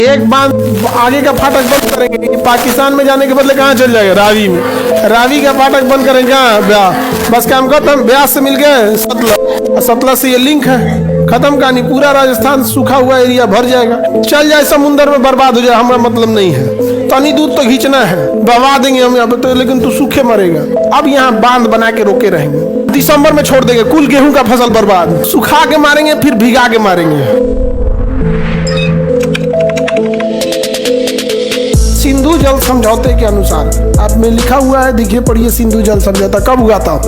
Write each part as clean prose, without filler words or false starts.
एक बांध आगे का फाटक बंद करेंगे, पाकिस्तान में जाने के बदले कहाँ चल जाएगा? रावी में। रावी का फाटक बंद करेंगे कहाँ? ब्यास। बस काम खत्म। ब्यास से मिल गए सतलज, सतलज से ये लिंक है, खत्म कहानी। पूरा राजस्थान सूखा हुआ एरिया भर जाएगा। चल जाए समुद्र में, बर्बाद हो जाए, हमारा मतलब नहीं है। तनी दूध तो खींचना है, बहा देंगे हम यहाँ पे तो, लेकिन तू सूखे मरेगा। अब यहाँ बांध बना के रोके रहेंगे, दिसंबर में छोड़ देंगे, कुल गेहूं का फसल बर्बाद। सुखा के मारेंगे, फिर भिगा के मारेंगे। सिंधु जल समझौते के अनुसार आप में लिखा हुआ है, देखिए पढ़िए। सिंधु जल समझौता कब हुआ था?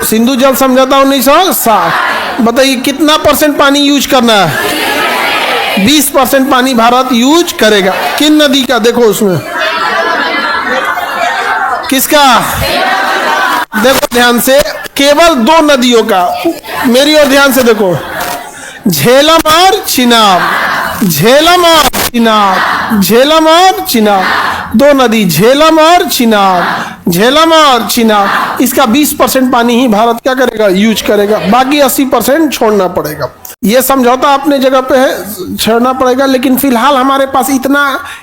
सिंधु जल समझौता 1960। बताइए कितना % पानी यूज करना है? 20% पानी भारत यूज करेगा। किन नदी का? देखो उसमें किसका? देखो ध्यान से, केवल 2 नदियों का। मेरी ओर ध्यान से देखो, झेलम और चिनाब। झेलम और चिनाब, झेलम और चिनाब, 2 नदी, झेलम और चिनाब, झेलम और चिनाब। इसका 20% पानी ही भारत क्या करेगा? यूज करेगा। बाकी 80% छोड़ना पड़ेगा। ये समझौता अपने जगह पे है, छोड़ना पड़ेगा। लेकिन फिलहाल हमारे पास इतना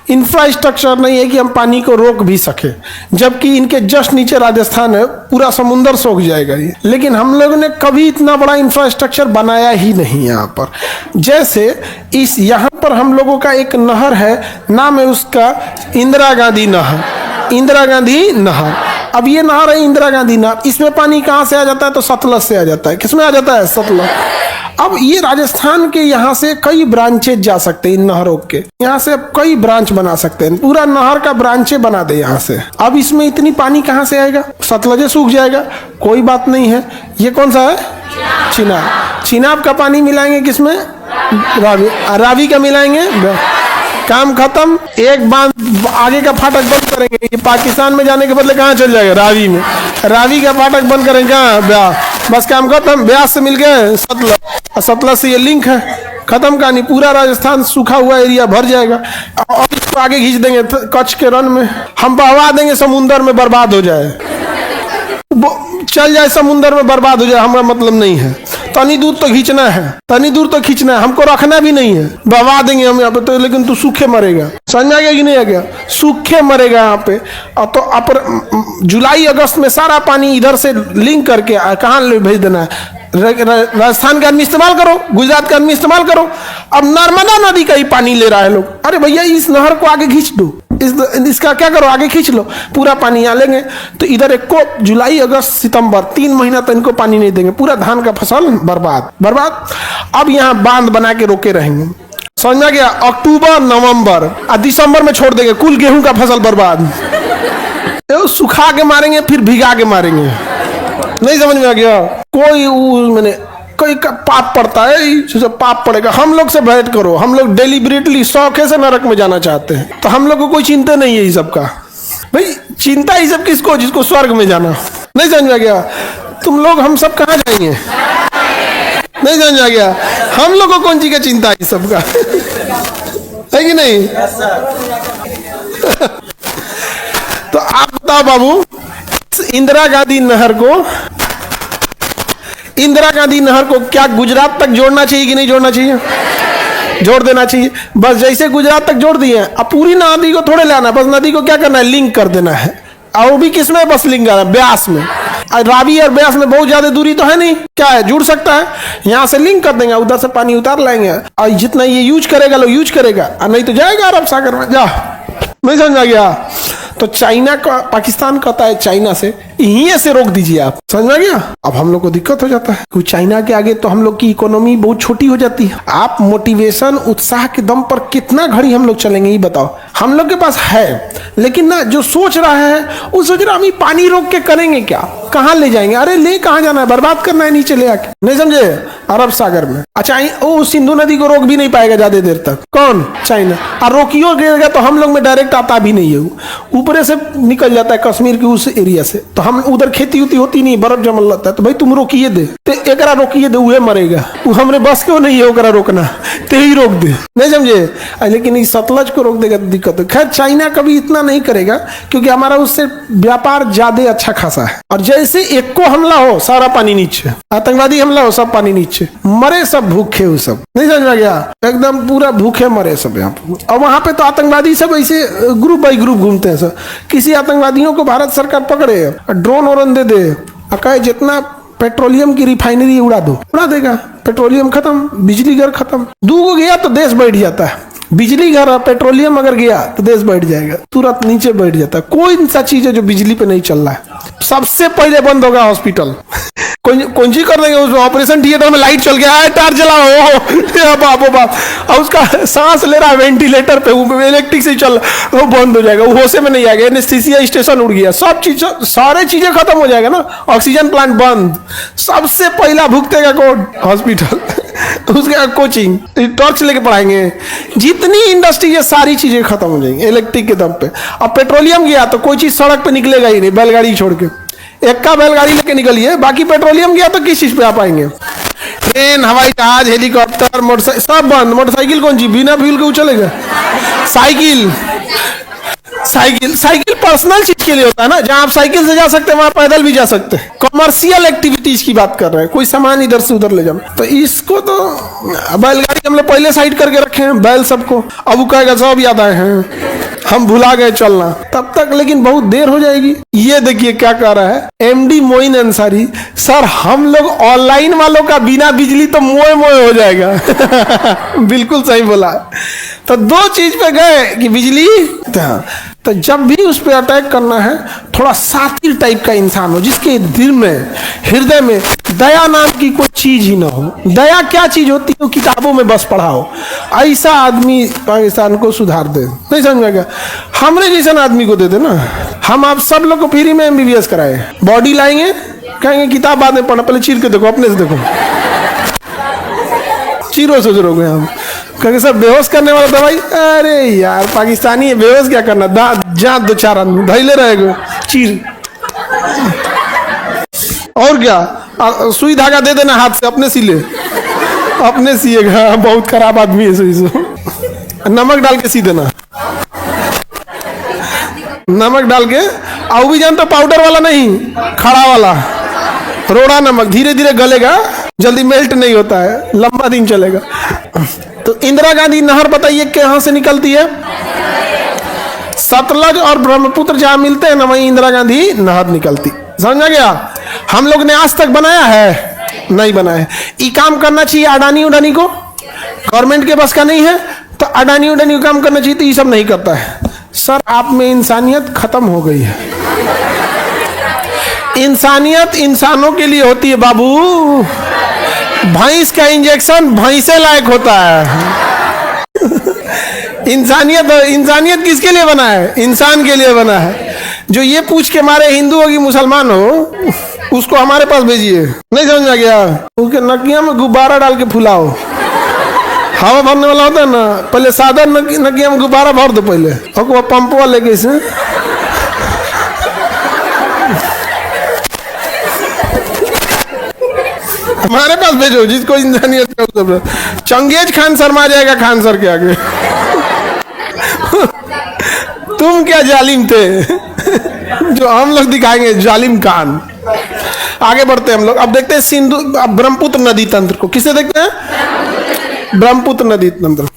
इंफ्रास्ट्रक्चर नहीं है कि हम पानी को रोक भी सके, जबकि इनके जस्ट नीचे राजस्थान है, पूरा समुद्र सूख जाएगा ये। लेकिन हम लोगों ने कभी इतना बड़ा इंफ्रास्ट्रक्चर बनाया ही नहीं यहाँ पर। जैसे इस यहाँ पर हम लोगों का एक नहर है, नाम है उसका इंदिरा गांधी नहर। इंदिरा गांधी नहर। अब ये नहर है इंदिरा गांधी नहर। इसमें पानी कहाँ से आ जाता है? तो सतलज से आ जाता है। किसमें आ जाता है? सतलज। अब ये राजस्थान के यहाँ से कई ब्रांचेज जा सकते हैं इन नहरों के। यहाँ से अब कई ब्रांच बना सकते हैं, पूरा नहर का ब्रांचे बना दे यहाँ से। अब इसमें इतनी पानी कहाँ से आएगा? सतलज सूख जाएगा, कोई बात नहीं है। ये कौन सा है? चिनाब। चिनाब का पानी मिलाएंगे किसमें? रावी। रावी का मिलाएंगे, काम खत्म। एक बांध आगे का फाटक बंद करेंगे, ये पाकिस्तान में जाने के बदले कहाँ चल जाएगा? रावी में। रावी का फाटक बंद करेंगे कहाँ? ब्यास। बस काम खत्म। ब्यास से मिल गए सतलज, सतलज से ये लिंक है, खत्म कहानी। पूरा राजस्थान सूखा हुआ एरिया भर जाएगा। और इसको आगे खींच देंगे कच्छ के रन में, हम बहवा देंगे समुद्र में, बर्बाद हो जाए, चल जाए समुद्र में, बर्बाद हो जाए, हमारा मतलब नहीं है। तनी दूर तो खींचना है, तनी दूर तो खींचना है, हमको रखना भी नहीं है, बहवा देंगे हम यहाँ पे तो, लेकिन तू सूखे मरेगा। समझ में आ गया कि नहीं आ गया? सूखे मरेगा यहाँ पे। और तो जुलाई अगस्त में सारा पानी इधर से लिंक करके कहाँ भेज देना है? राजस्थान का आदमी इस्तेमाल करो, गुजरात का आदमी इस्तेमाल करो। अब नर्मदा नदी का ही पानी ले रहा है लोग। अरे भैया इस नहर को आगे खींच दो, इसका क्या करो? आगे खींच लो, पूरा पानी यहाँ लेंगे। तो इधर एक को जुलाई अगस्त सितंबर 3 महीना तो इनको पानी नहीं देंगे, पूरा धान का फसल बर्बाद बर्बाद। अब यहाँ बांध बना के रोके रहेंगे। समझ में आ गया? अक्टूबर नवंबर और दिसंबर में छोड़ देंगे, कुल गेहूं का फसल बर्बाद। सुखा के मारेंगे, फिर भिगा के मारेंगे। नहीं समझ में आ गया? कोई मैंने कोई पाप पड़ता है, पाप पड़ेगा। हम लोग से भेंट करो, हम लोग डेलिबरेटली शौके से नरक में जाना चाहते हैं, तो हम लोग को कोई चिंता नहीं है ये सब का। भाई चिंता ही सब किसको? जिसको स्वर्ग में जाना। नहीं समझ में आ गया? तुम लोग हम सब कहाँ जाएंगे? नहीं समझ में आ गया? हम लोग को कौन सी का चिंता है सब का? है कि नहीं? तो आप बताओ बाबू, इंदिरा गांधी नहर को क्या गुजरात तक जोड़ना चाहिए कि नहीं जोड़ना चाहिए? जोड़ देना चाहिए। बस जैसे गुजरात तक जोड़ दिए, अब पूरी नदी को थोड़े लाना, बस नदी को क्या करना है? लिंक कर देना है। और वो भी किसमें? बस लिंक करना है, ब्यास में। रावी और ब्यास में बहुत ज्यादा दूरी तो है नहीं, क्या है? जुड़ सकता है। यहाँ से लिंक कर देंगे, उधर से पानी उतार लाएंगे, और जितना ये यूज करेगा लोग यूज करेगा, और नहीं तो जाएगा अरब सागर में। जा, नहीं समझ आ गया? तो चाइना का, पाकिस्तान कहता है चाइना से यहीं से रोक दीजिए आप। समझ में आ गया? अब हम लोग को दिक्कत हो जाता है, क्योंकि चाइना के आगे तो हम लोग की इकोनॉमी बहुत छोटी हो जाती है। आप मोटिवेशन, उत्साह के दम पर कितना घड़ी हम लोग चलेंगे ये बताओ? हम लोग के पास है, लेकिन ना जो सोच रहा है वो सोच रहा हम पानी रोक के करेंगे क्या? कहाँ ले जाएंगे? अरे ले कहाँ जाना है? बर्बाद करना है नीचे ले आके। नहीं समझे? अरब सागर में। अच्छा वो सिंधु नदी को रोक भी नहीं पाएगा ज्यादा देर तक। कौन? चाइना। और रोकियो गिरेगा तो हम लोग में डायरेक्ट आता भी नहीं है, ऊपर से निकल जाता है कश्मीर के उस एरिया से, तो हम उधर खेती उती होती नहीं, बर्फ जमल रहता है, तो भाई तुम रोकिए दे, तो एकरा रोकिए दे, उहे मरेगा, वो हमरे बस क्यों नहीं है ओकरा रोकना, ते ही रोक दे, नहीं समझे। लेकिन इस सतलज को रोक देगा तो दिक्कत है। खैर चाइना कभी इतना नहीं करेगा क्योंकि हमारा उससे व्यापार ज्यादा अच्छा खासा है। और जैसे एक को हमला हो सारा पानी नीचे, आतंकवादी हमला हो सब पानी नीचे, मरे सब भूखे, वो सब नहीं समझ में गया, एकदम पूरा भूखे मरे सब यहाँ पे। और वहां पे तो आतंकवादी सब ऐसे ग्रुप बाई ग्रुप घूमते हैं सब। किसी आतंकवादियों को भारत सरकार पकड़े, ड्रोन और दे दे, कहे जितना पेट्रोलियम की रिफाइनरी उड़ा दो, उड़ा देगा, पेट्रोलियम खत्म, बिजली घर खत्म। दूगो गया तो देश बैठ जाता है, बिजली घर और पेट्रोलियम अगर गया तो देश बैठ जाएगा, तुरंत नीचे बैठ जाता है। कोई सा चीज है जो बिजली पे नहीं चल रहा है, सबसे पहले बंद होगा हॉस्पिटल। कौन सी कर देंगे, उस ऑपरेशन थिएटर में लाइट चल गया, टार जलाओ, बाप बाप, और उसका सांस ले रहा है वेंटिलेटर पे, इलेक्ट्रिक से चल, वो बंद हो जाएगा, वो होशे में नहीं आएगा, एनेस्थीसिया स्टेशन उड़ गया, सब चीज, सारे चीजें खत्म हो जाएगा ना, ऑक्सीजन प्लांट बंद। सबसे पहला भुगतेगा कौन? हॉस्पिटल। उसके कोचिंग टॉर्च लेके पढ़ाएंगे, जितनी इंडस्ट्री है सारी चीजें खत्म हो जाएंगी इलेक्ट्रिक के दम पे। अब पेट्रोलियम गया तो कोई चीज सड़क पे निकलेगा ही नहीं, बैलगाड़ी छोड़ के, एक का बैलगाड़ी लेके निकलिए, बाकी पेट्रोलियम गया तो किस चीज पे आप आएंगे? ट्रेन, हवाई जहाज, हेलीकॉप्टर, मोटरसाइकिल सब बंद। मोटरसाइकिल कौन सी बिना फ्यूल के वो चलेगा? साइकिल, साइकिल पर्सनल चीज के लिए होता है ना, जहां आप साइकिल से जा सकते हैं वहां पैदल भी जा सकते हैं। कमर्शियल एक्टिविटीज की बात कर रहे हैं, कोई सामान इधर से उधर ले जाओ, तो इसको तो बैलगाड़ी हम लोग पहले साइड करके रखे हैं बैल सबको, अब वो कहेगा सब याद आए हैं, हम भुला गए चलना, तब तक लेकिन बहुत देर हो जाएगी। ये देखिए क्या कह रहा है एमडी मोइन अंसारी, सर हम लोग ऑनलाइन वालों का बिना बिजली तो मोए मोए हो जाएगा। बिल्कुल सही बोला। तो दो चीज पे गए कि बिजली, तो जब भी उस पर अटैक करना है थोड़ा सातिर टाइप का इंसान हो, जिसके दिल में, हृदय में दया नाम की कोई चीज ही ना हो। दया क्या चीज होती है, किताबों में बस पढ़ा हो, ऐसा आदमी पाकिस्तान को सुधार दे। नहीं समझ में गया? हमरे जैसा आदमी को दे दे ना, हम आप सब लोग को फ्री में एमबीबीएस कराए, बॉडी लाएंगे, कहेंगे किताब बाद में पढ़ना, पहले चीर के देखो, अपने से देखो, चीरो से जरोगे हम, कहेंगे सर बेहोश करने वाला दवाई, अरे यार पाकिस्तानी है, बेहोश क्या करना, जा दो चार आदमी धैले रहेगा, चीर, और क्या, सुई धागा दे देना हाथ से, अपने सिले, अपने सिएगा, बहुत खराब आदमी है सुई से, नमक डाल के सी देना, नमक डाल के, और भी जान तो पाउडर वाला नहीं, खड़ा वाला रोड़ा नमक, धीरे धीरे गलेगा, जल्दी मेल्ट नहीं होता है, लंबा दिन चलेगा। तो इंदिरा गांधी नहर बताइए कहां से निकलती है? सतलज और ब्रह्मपुत्र जहां मिलते हैं ना, वहीं इंदिरा गांधी नहर निकलती। समझ गया? हम लोग ने आज तक बनाया है? नहीं बनाया है। ये काम करना चाहिए अडानी उडानी को, गवर्नमेंट के बस का नहीं है, तो अडानी उडानी को काम करना चाहिए, तो ये सब नहीं करता है। सर आप में इंसानियत खत्म हो गई है। इंसानियत इंसानों के लिए होती है बाबू, भैंस का इंजेक्शन भैंसे लायक होता है। इंसानियत, इंसानियत किसके लिए बना है? इंसान के लिए बना है। जो ये पूछ के मारे हिंदू हो कि मुसलमान हो, उसको हमारे पास भेजिए। नहीं समझ में गया? उसके नकिया में गुब्बारा डाल के फुलाओ, हवा भरने वाला होता है ना, पहले सादा नकिया में गुब्बारा भर दो पहले, और पंपवा लेके इसे हमारे पास भेजो, जिसको इंसानियत का। चंगेज खान शर्मा जाएगा खान सर के आगे। तुम क्या जालिम थे, जो हम लोग दिखाएंगे जालिम खान। आगे बढ़ते हैं हम लोग, अब देखते हैं सिंधु ब्रह्मपुत्र नदी तंत्र को। किसे देखते हैं? ब्रह्मपुत्र नदी तंत्र।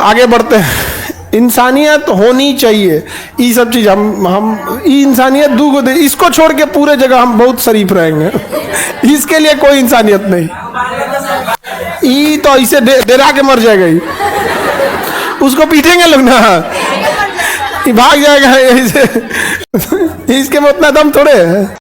आगे बढ़ते हैं। इंसानियत होनी चाहिए, ये सब चीज हम इंसानियत दूगो दे, इसको छोड़ के पूरे जगह हम बहुत शरीफ रहेंगे। इसके लिए कोई इंसानियत नहीं, ये तो ऐसे डरा के मर जाएगा ही। उसको पीटेंगे लोग ना, ये भाग जाएगा ऐसे। इसके में उतना दम थोड़े है।